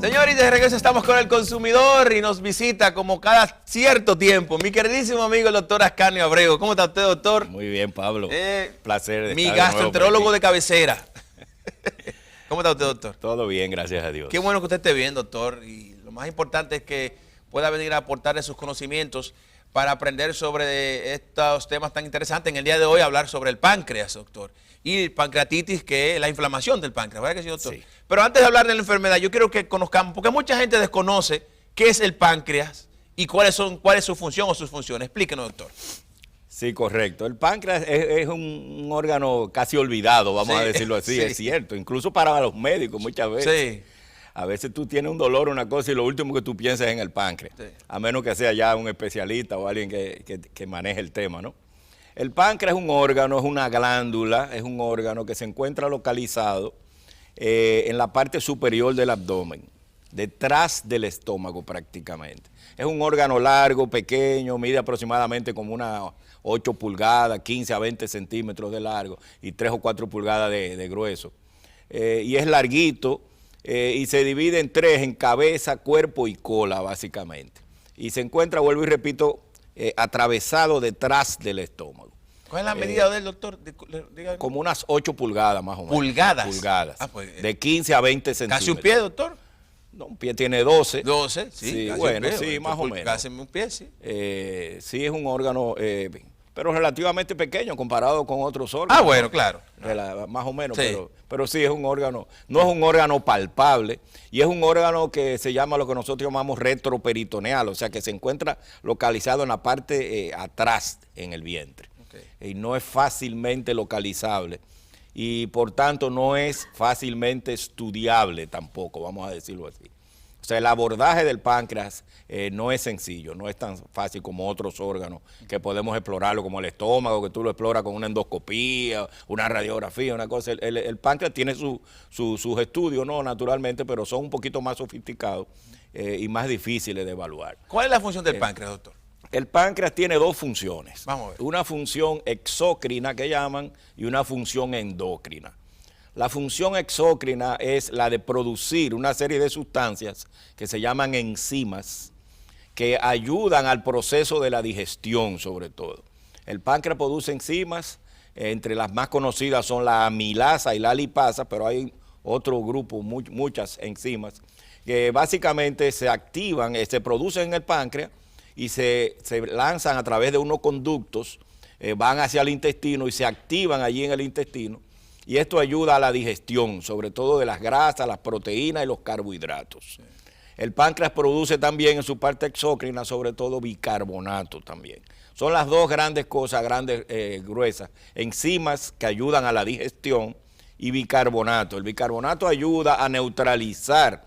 Señores, de regreso estamos con el consumidor y nos visita como cada cierto tiempo mi queridísimo amigo el doctor Ascanio Abreu. ¿Cómo está usted, doctor? Muy bien, Pablo. Placer de mi estar gastroenterólogo de cabecera. ¿Cómo está usted, doctor? Todo bien, gracias a Dios. Qué bueno que usted esté bien, doctor. Y lo más importante es que pueda venir a aportarle sus conocimientos para aprender sobre estos temas tan interesantes. En el día de hoy hablar sobre el páncreas, doctor. Y pancreatitis, que es la inflamación del páncreas, ¿verdad que sí, doctor? Sí. Pero antes de hablar de la enfermedad, yo quiero que conozcamos, porque mucha gente desconoce qué es el páncreas y cuál es su función o sus funciones. Explíquenos, doctor. Sí, correcto. El páncreas es un órgano casi olvidado, vamos a decirlo así, es cierto. Incluso para los médicos muchas veces. Sí. A veces tú tienes un dolor, una cosa, y lo último que tú piensas es en el páncreas. Sí. A menos que sea ya un especialista o alguien que maneje el tema, ¿no? El páncreas es un órgano, es una glándula, es un órgano que se encuentra localizado en la parte superior del abdomen, detrás del estómago prácticamente. Es un órgano largo, pequeño, mide aproximadamente como unas 8 pulgadas, 15 a 20 centímetros de largo y 3 o 4 pulgadas de grueso. Y es larguito y se divide en tres, en cabeza, cuerpo y cola básicamente. Y se encuentra, vuelvo y repito, atravesado detrás del estómago. ¿Cuál es la medida del doctor? Dígame. Como unas 8 pulgadas más o menos. ¿Pulgadas? Pulgadas. Ah, pues, de 15 a 20 centímetros. ¿Casi un pie, doctor? No, un pie tiene 12. 12, sí. Sí, bueno, sí, más o menos. Casi un pie, sí. Sí, es un órgano, pero relativamente pequeño comparado con otros órganos. Ah, bueno, claro. Más o menos, sí. Pero sí es un órgano, no es un órgano palpable, y es un órgano que se llama lo que nosotros llamamos retroperitoneal, o sea que se encuentra localizado en la parte atrás en el vientre. Okay. Y no es fácilmente localizable, y por tanto no es fácilmente estudiable tampoco, vamos a decirlo así. O sea, el abordaje del páncreas no es sencillo, no es tan fácil como otros órganos que podemos explorarlo, como el estómago, que tú lo exploras con una endoscopía, una radiografía, una cosa. El páncreas tiene sus estudios, ¿no? Naturalmente, pero son un poquito más sofisticados y más difíciles de evaluar. ¿Cuál es la función del páncreas, doctor? El páncreas tiene dos funciones. Vamos a ver. Una función exócrina que llaman y una función endócrina. La función exócrina es la de producir una serie de sustancias que se llaman enzimas que ayudan al proceso de la digestión sobre todo. El páncreas produce enzimas, entre las más conocidas son la amilasa y la lipasa, pero hay otro grupo, muchas enzimas, que básicamente se activan, se producen en el páncreas y se lanzan a través de unos conductos, van hacia el intestino y se activan allí en el intestino. Y esto ayuda a la digestión, sobre todo de las grasas, las proteínas y los carbohidratos. Sí. El páncreas produce también en su parte exócrina, sobre todo bicarbonato también. Son las dos grandes cosas, gruesas, enzimas que ayudan a la digestión y bicarbonato. El bicarbonato ayuda a neutralizar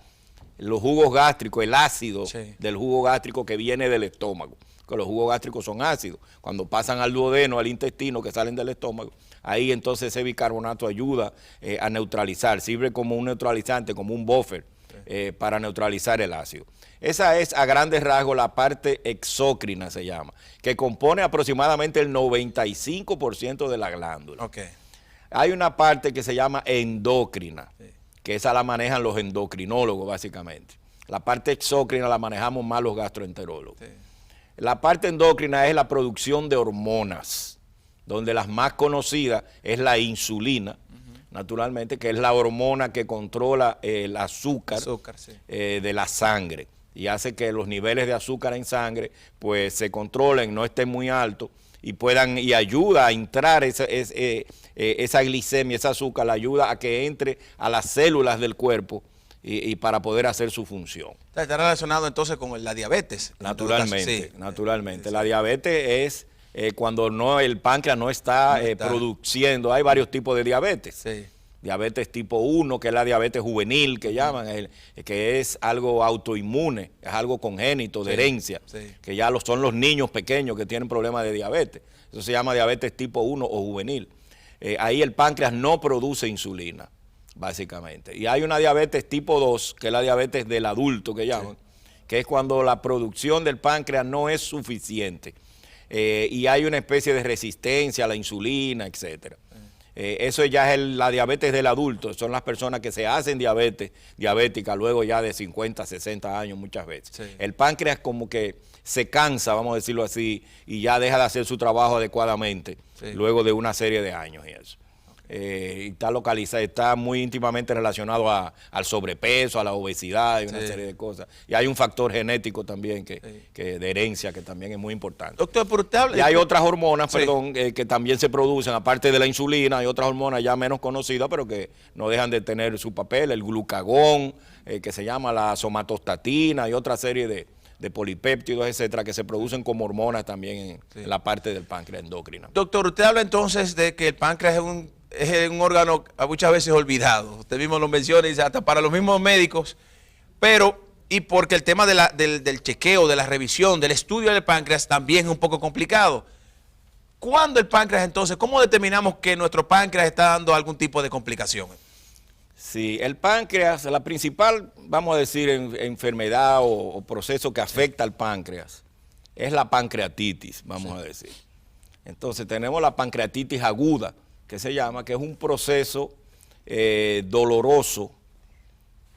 los jugos gástricos, el ácido del jugo gástrico que viene del estómago. Que los jugos gástricos son ácidos. Cuando pasan al duodeno, al intestino, que salen del estómago, ahí entonces ese bicarbonato ayuda a neutralizar, sirve como un neutralizante, como un buffer para neutralizar el ácido. Esa es a grandes rasgos la parte exócrina, se llama, que compone aproximadamente el 95% de la glándula. Okay. Hay una parte que se llama endócrina, que esa la manejan los endocrinólogos básicamente. La parte exócrina la manejamos más los gastroenterólogos. Sí. La parte endócrina es la producción de hormonas, donde las más conocidas es la insulina, naturalmente, que es la hormona que controla el azúcar de la sangre y hace que los niveles de azúcar en sangre pues se controlen, no estén muy altos y ayuda a entrar esa glicemia, ese azúcar, la ayuda a que entre a las células del cuerpo y para poder hacer su función. Está relacionado entonces con la diabetes. Naturalmente, naturalmente. La diabetes es cuando el páncreas no está produciendo. Hay varios tipos de diabetes. Sí. Diabetes tipo 1, que es la diabetes juvenil, que llaman, que es algo autoinmune, es algo congénito, de herencia, que ya son los niños pequeños que tienen problemas de diabetes. Eso se llama diabetes tipo 1 o juvenil. Ahí el páncreas no produce insulina, básicamente. Y hay una diabetes tipo 2, que es la diabetes del adulto, que llaman, que es cuando la producción del páncreas no es suficiente y hay una especie de resistencia a la insulina, etcétera. Eso ya es la diabetes del adulto, son las personas que se hacen diabéticas luego ya de 50, 60 años muchas veces. Sí. El páncreas como que se cansa, vamos a decirlo así, y ya deja de hacer su trabajo adecuadamente luego de una serie de años y eso. Y está localizado, está muy íntimamente relacionado al sobrepeso, a la obesidad y una serie de cosas. Y hay un factor genético también que de herencia que también es muy importante. Doctor, pero usted habla, y hay otras hormonas, perdón, que también se producen, aparte de la insulina, hay otras hormonas ya menos conocidas, pero que no dejan de tener su papel, el glucagón, que se llama la somatostatina y otra serie de polipéptidos, etcétera, que se producen como hormonas también en la parte del páncreas endocrina. Doctor, usted habla entonces de que el páncreas es un órgano muchas veces olvidado. Usted mismo lo menciona y dice, hasta para los mismos médicos, pero, y porque el tema del chequeo, de la revisión, del estudio del páncreas también es un poco complicado. ¿Cuándo el páncreas entonces, cómo determinamos que nuestro páncreas está dando algún tipo de complicación? Sí, el páncreas, la principal, vamos a decir, enfermedad o proceso que afecta al páncreas es la pancreatitis, vamos a decir. Entonces tenemos la pancreatitis aguda, que se llama, que es un proceso doloroso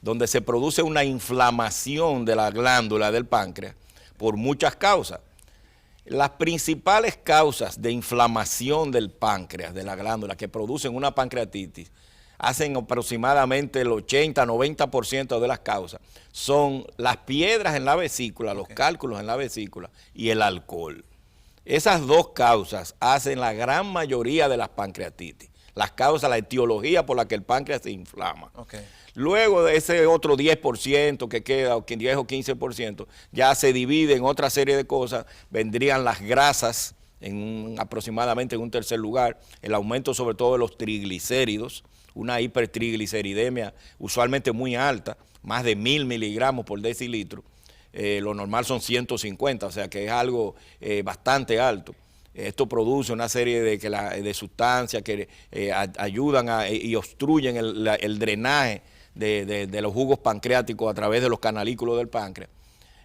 donde se produce una inflamación de la glándula del páncreas por muchas causas. Las principales causas de inflamación del páncreas, de la glándula, que producen una pancreatitis, hacen aproximadamente el 80-90% de las causas, son las piedras en la vesícula, los cálculos en la vesícula y el alcohol. Esas dos causas hacen la gran mayoría de las pancreatitis. Las causas, la etiología por la que el páncreas se inflama. Luego de ese otro 10% que queda, o 10 o 15%, ya se divide en otra serie de cosas. Vendrían las grasas, aproximadamente en un tercer lugar, el aumento sobre todo de los triglicéridos, una hipertrigliceridemia usualmente muy alta, más de 1000 miligramos por decilitro. Lo normal son 150, o sea que es algo bastante alto. Esto produce una serie de sustancias que ayudan y obstruyen el drenaje de los jugos pancreáticos a través de los canalículos del páncreas.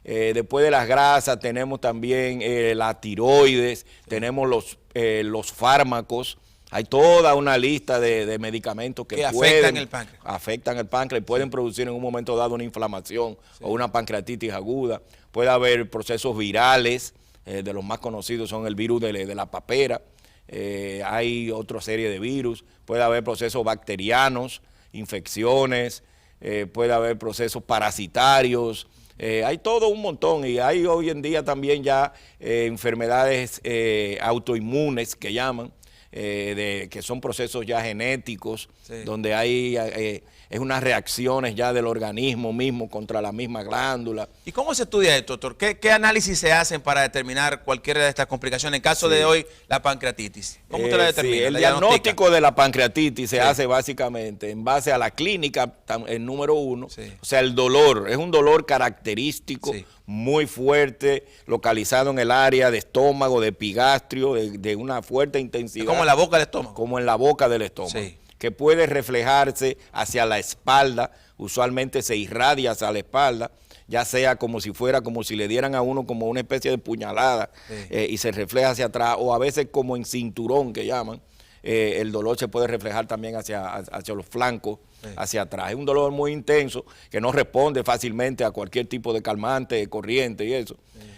Después de las grasas tenemos también la tiroides, tenemos los fármacos. Hay toda una lista de medicamentos que afectan el páncreas. Afectan el páncreas y pueden producir en un momento dado una inflamación o una pancreatitis aguda. Puede haber procesos virales, de los más conocidos son el virus de la papera. Hay otra serie de virus. Puede haber procesos bacterianos, infecciones, puede haber procesos parasitarios. Hay todo un montón y hay hoy en día también ya enfermedades autoinmunes que llaman, que son procesos ya genéticos, donde hay es unas reacciones ya del organismo mismo contra la misma glándula. ¿Y cómo se estudia esto, doctor? ¿Qué análisis se hacen para determinar cualquiera de estas complicaciones? En caso de hoy, la pancreatitis. ¿Cómo usted la determina? El diagnóstico de la pancreatitis se hace básicamente en base a la clínica, el número 1, o sea, el dolor. Es un dolor característico, muy fuerte, localizado en el área de estómago, de epigastrio, de una fuerte intensidad. Es como en la boca del estómago. Como en la boca del estómago. Que puede reflejarse hacia la espalda, usualmente se irradia hacia la espalda, ya sea como si fuera, como si le dieran a uno como una especie de puñalada y se refleja hacia atrás, o a veces como en cinturón que llaman, el dolor se puede reflejar también hacia los flancos, hacia atrás. Es un dolor muy intenso que no responde fácilmente a cualquier tipo de calmante, corriente y eso,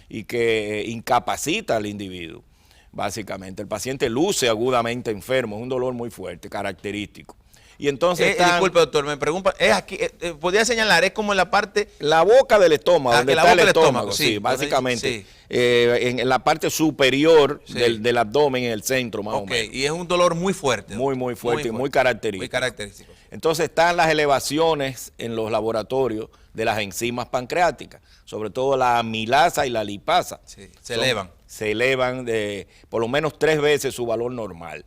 y que incapacita al individuo. Básicamente, el paciente luce agudamente enfermo, es un dolor muy fuerte, característico. Y entonces disculpe, doctor, me pregunta, es aquí, podría señalar, es como en la parte... La boca del estómago, donde está el estómago, sí, básicamente. En la parte superior del abdomen, en el centro, más o menos. Y es un dolor muy fuerte. Muy fuerte y muy característico. Muy característico. Entonces están las elevaciones en los laboratorios de las enzimas pancreáticas, sobre todo la amilasa y la lipasa. Se elevan. Se elevan por lo menos 3 veces su valor normal.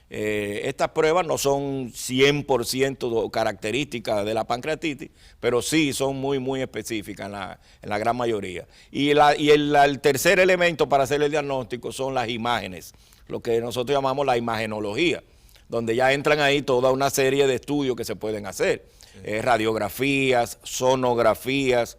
Estas pruebas no son 100% características de la pancreatitis, pero sí son muy específicas en la gran mayoría. Y el tercer elemento para hacer el diagnóstico son las imágenes, lo que nosotros llamamos la imagenología, donde ya entran ahí toda una serie de estudios que se pueden hacer. Radiografías, sonografías,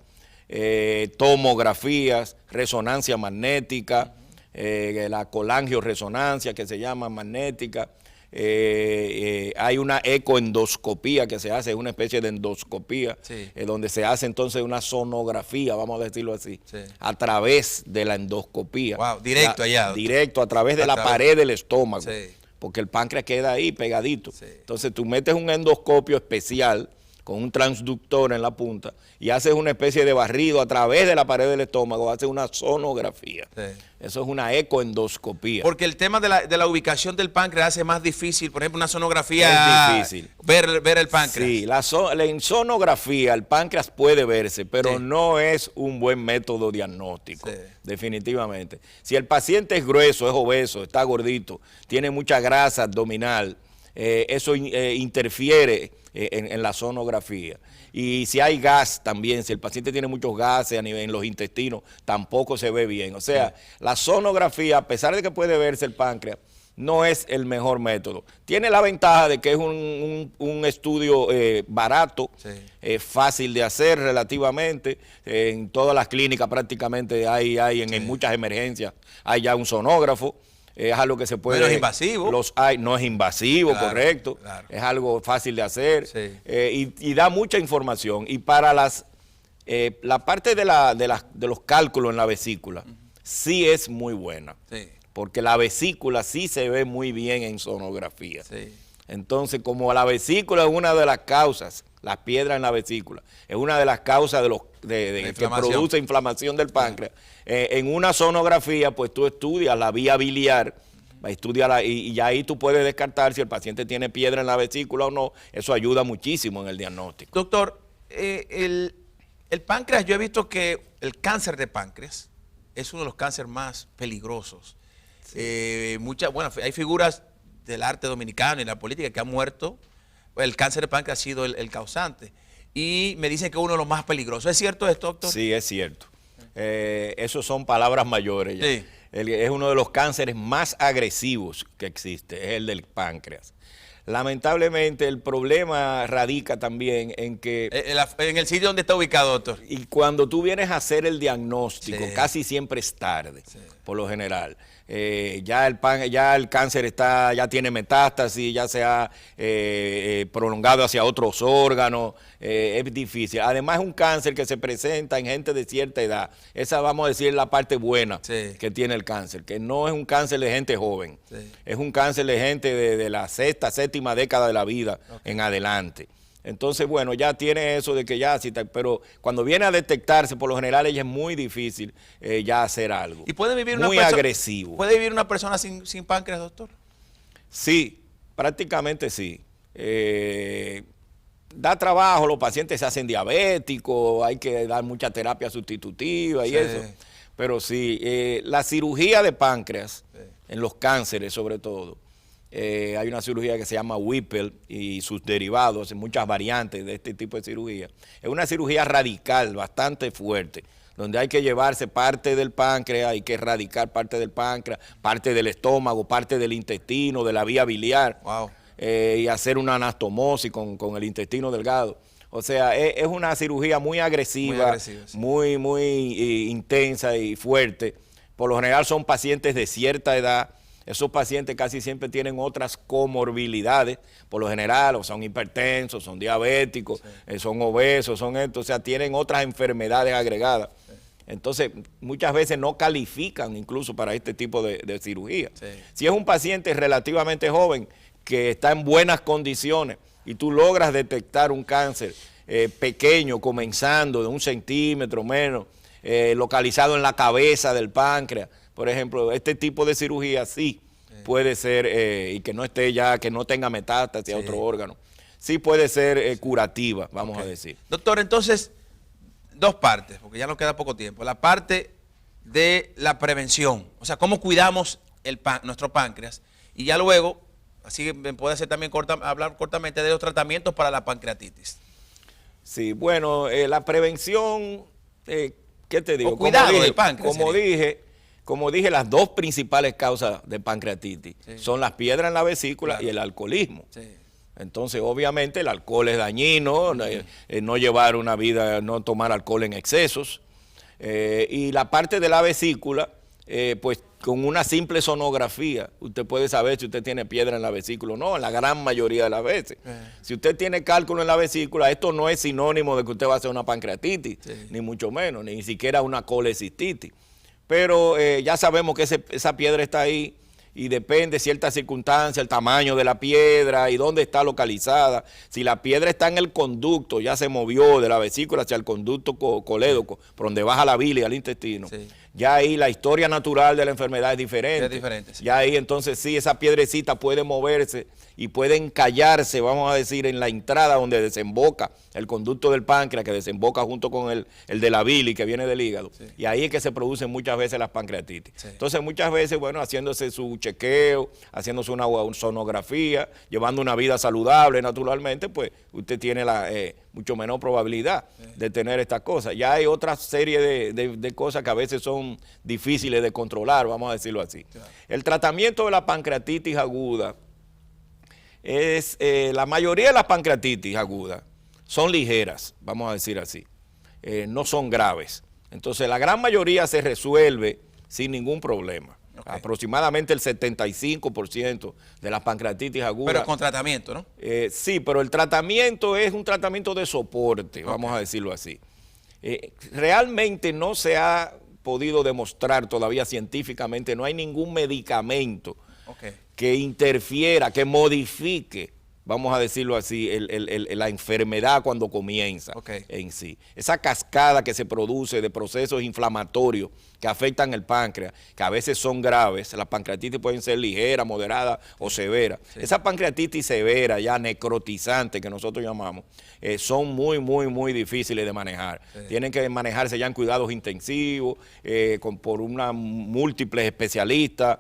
tomografías, resonancia magnética, la colangioresonancia que se llama magnética, hay una ecoendoscopía que se hace, es una especie de endoscopía, Sí. donde se hace entonces una sonografía, vamos a decirlo así, Sí. a través de la endoscopía. Wow, directo allá, doctor. Directo, a través de A la través. pared del estómago, Sí. porque el páncreas queda ahí pegadito. Sí. Entonces tú metes un endoscopio especial con un transductor en la punta y haces una especie de barrido a través de la pared del estómago, haces una sonografía. Sí. Eso es una ecoendoscopía. Porque el tema de la ubicación del páncreas hace más difícil, por ejemplo, una sonografía. Es difícil. Ver el páncreas. Sí, en sonografía el páncreas puede verse, pero Sí. no es un buen método diagnóstico, Sí. definitivamente. Si el paciente es grueso, es obeso, está gordito, tiene mucha grasa abdominal, eso interfiere en la sonografía. Y si hay gas también, si el paciente tiene muchos gases a nivel en los intestinos, tampoco se ve bien. O sea, la sonografía, a pesar de que puede verse el páncreas, no es el mejor método. Tiene la ventaja de que es un estudio barato, Sí. fácil de hacer relativamente. En todas las clínicas prácticamente hay en muchas emergencias, hay ya un sonógrafo. Es algo que se puede... No es invasivo. No es invasivo, Claro, correcto. claro. Es algo fácil de hacer, Sí. y da mucha información. Y para la parte de los cálculos en la vesícula, sí es muy buena. Sí. Porque la vesícula sí se ve muy bien en sonografía. Sí. Entonces, como la vesícula es una de las causas, las piedras en la vesícula, es una de las causas que inflamación. produce inflamación del páncreas, en una sonografía, pues tú estudias la vía biliar, y ahí tú puedes descartar si el paciente tiene piedra en la vesícula o no. Eso ayuda muchísimo en el diagnóstico. Doctor, el páncreas, yo he visto que el cáncer de páncreas es uno de los cánceres más peligrosos. Bueno, hay figuras del arte dominicano y la política que han muerto. El cáncer de páncreas ha sido el causante. Y me dicen que es uno de los más peligrosos. ¿Es cierto esto, doctor? Sí, es cierto. Eso son palabras mayores ya. Sí. Es uno de los cánceres más agresivos que existe, es el del páncreas. Lamentablemente el problema radica también en que En el sitio donde está ubicado, doctor. y cuando tú vienes a hacer el diagnóstico, Sí. casi siempre es tarde, Sí. por lo general. Ya el cáncer ya tiene metástasis, ya se ha prolongado hacia otros órganos, es difícil. Además es un cáncer que se presenta en gente de cierta edad. Esa, vamos a decir, es la parte buena Sí. que tiene el cáncer, que no es un cáncer de gente joven, Sí. es un cáncer de gente de la sexta, séptima década de la vida en adelante. Entonces, bueno, ya tiene eso de que pero cuando viene a detectarse, por lo general ella es muy difícil ya hacer algo. ¿Y puede vivir muy agresivo. ¿Puede vivir una persona sin páncreas, doctor? Sí, prácticamente sí. Da trabajo, los pacientes se hacen diabéticos, hay que dar mucha terapia sustitutiva y Sí. eso. Pero sí, la cirugía de páncreas, en los cánceres sobre todo, hay una cirugía que se llama Whipple y sus derivados, muchas variantes de este tipo de cirugía. Es una cirugía radical, bastante fuerte, donde hay que llevarse parte del páncreas, hay que erradicar parte del páncreas, parte del estómago, parte del intestino, de la vía biliar, Wow. y hacer una anastomosis con el intestino delgado. O sea, es una cirugía muy agresiva, Sí. muy intensa y fuerte. Por lo general son pacientes de cierta edad. Esos pacientes casi siempre tienen otras comorbilidades, por lo general, o son hipertensos, son diabéticos, son obesos, son esto, o sea, tienen otras enfermedades agregadas. Entonces, muchas veces no califican incluso para este tipo de cirugía. Sí. Si es un paciente relativamente joven que está en buenas condiciones y tú logras detectar un cáncer pequeño, comenzando de 1 centímetro menos, localizado en la cabeza del páncreas, por ejemplo, este tipo de cirugía sí puede ser, y que no esté ya, que no tenga metástasis a otro órgano, sí puede ser curativa, vamos a decir. Doctor, entonces, dos partes, porque ya nos queda poco tiempo. La parte de la prevención, o sea, cómo cuidamos nuestro páncreas, y ya luego, así me puede hacer también hablar cortamente de los tratamientos para la pancreatitis. Sí, bueno, la prevención, ¿qué te digo? O cuidado del páncreas. Como dije, las dos principales causas de pancreatitis son las piedras en la vesícula y el alcoholismo. Sí. Entonces, obviamente, el alcohol es dañino, no llevar una vida, no tomar alcohol en excesos. Y la parte de la vesícula, pues con una simple sonografía, usted puede saber si usted tiene piedra en la vesícula o no, en la gran mayoría de las veces. Si usted tiene cálculo en la vesícula, esto no es sinónimo de que usted va a hacer una pancreatitis, ni mucho menos, ni siquiera una colecistitis. Pero ya sabemos que esa piedra está ahí y depende de ciertas circunstancias, el tamaño de la piedra y dónde está localizada. Si la piedra está en el conducto, ya se movió de la vesícula hacia el conducto colédoco, por donde baja la bilis al intestino, ya ahí la historia natural de la enfermedad es diferente. Es diferente, sí. Ya ahí entonces sí, esa piedrecita puede moverse y puede encallarse, vamos a decir, en la entrada donde desemboca el conducto del páncreas, que desemboca junto con el de la bilis que viene del hígado. Sí. Y ahí es que se producen muchas veces las pancreatitis. Sí. Entonces muchas veces, bueno, haciéndose su chequeo, haciéndose una sonografía, llevando una vida saludable naturalmente, pues usted tiene mucho menor probabilidad de tener estas cosas. Ya hay otra serie de cosas que a veces son difíciles de controlar, vamos a decirlo así. Claro. El tratamiento de la pancreatitis aguda es, la mayoría de las pancreatitis agudas son ligeras, vamos a decir así, no son graves. Entonces la gran mayoría se resuelve sin ningún problema. Okay. Aproximadamente el 75% de las pancreatitis agudas. Pero con tratamiento, ¿no? Sí, pero el tratamiento es un tratamiento de soporte, vamos a decirlo así. Realmente no se ha podido demostrar todavía científicamente, no hay ningún medicamento que interfiera, que modifique, vamos a decirlo así, la enfermedad cuando comienza en sí. Esa cascada que se produce de procesos inflamatorios que afectan el páncreas, que a veces son graves, las pancreatitis pueden ser ligeras, moderadas o severas. Sí. Esa pancreatitis severa, ya necrotizante que nosotros llamamos, son muy difíciles de manejar. Sí. Tienen que manejarse ya en cuidados intensivos, por una múltiples especialistas.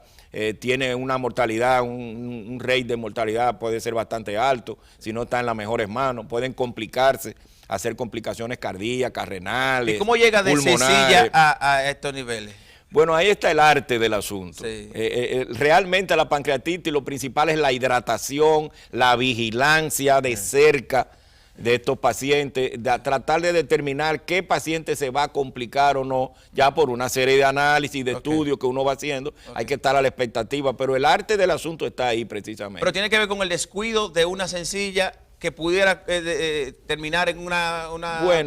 Tiene una mortalidad, un rate de mortalidad puede ser bastante alto, si no está en las mejores manos, pueden complicarse, hacer complicaciones cardíacas, renales, ¿y cómo llega de sencilla a estos niveles? Bueno, ahí está el arte del asunto. Sí. Realmente la pancreatitis lo principal es la hidratación, la vigilancia de cerca de estos pacientes, tratar de determinar qué paciente se va a complicar o no, ya por una serie de análisis, de estudios que uno va haciendo, hay que estar a la expectativa, pero el arte del asunto está ahí precisamente. Pero tiene que ver con el descuido de una sencilla que pudiera terminar en una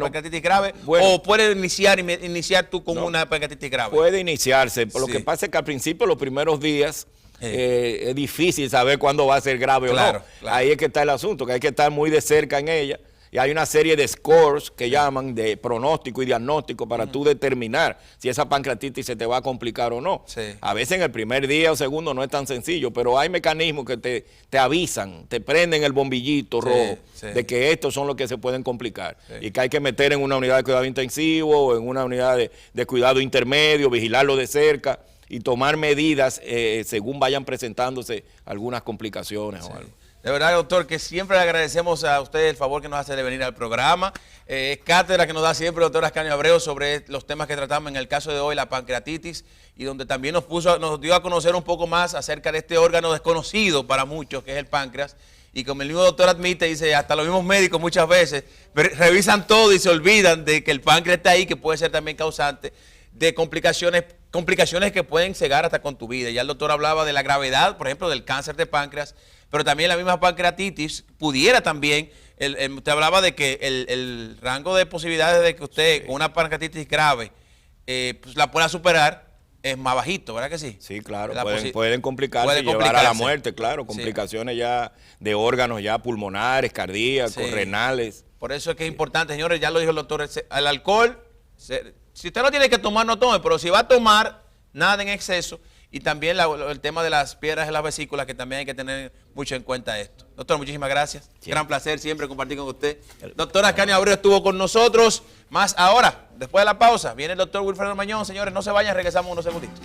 pancreatitis grave, o puede iniciar tú con una pancreatitis grave. Puede iniciarse, lo que pasa es que al principio, los primeros días, es difícil saber cuándo va a ser grave o no. Claro. Ahí es que está el asunto, que hay que estar muy de cerca en ella. Y hay una serie de scores que llaman de pronóstico y diagnóstico para tú determinar si esa pancreatitis se te va a complicar o no. Sí. A veces en el primer día o segundo no es tan sencillo, pero hay mecanismos que te avisan, te prenden el bombillito rojo de que estos son los que se pueden complicar y que hay que meter en una unidad de cuidado intensivo o en una unidad de cuidado intermedio, vigilarlo de cerca y tomar medidas según vayan presentándose algunas complicaciones o algo. De verdad, doctor, que siempre le agradecemos a usted el favor que nos hace de venir al programa. Cátedra que nos da siempre el doctor Ascanio Abreu sobre los temas que tratamos en el caso de hoy, la pancreatitis, y donde también nos dio a conocer un poco más acerca de este órgano desconocido para muchos, que es el páncreas. Y como el mismo doctor admite, dice, hasta los mismos médicos muchas veces revisan todo y se olvidan de que el páncreas está ahí, que puede ser también causante de complicaciones que pueden cegar hasta con tu vida. Ya el doctor hablaba de la gravedad, por ejemplo, del cáncer de páncreas, pero también la misma pancreatitis pudiera también, usted hablaba de que el rango de posibilidades de que usted con una pancreatitis grave pues la pueda superar es más bajito, ¿verdad que sí? Sí, claro, pueden complicarse y llevar a la muerte, claro, complicaciones ya de órganos ya pulmonares, cardíacos, renales. Por eso es que es importante, señores, ya lo dijo el doctor, el alcohol, si usted no tiene que tomar, no tome, pero si va a tomar, nada en exceso. Y también el tema de las piedras en las vesículas, que también hay que tener mucho en cuenta esto. Doctor, muchísimas gracias. Sí. Gran placer siempre compartir con usted. Doctor Ascanio Abreu estuvo con nosotros. Más ahora, después de la pausa, viene el doctor Wilfredo Mañón. Señores, no se vayan, regresamos unos segunditos.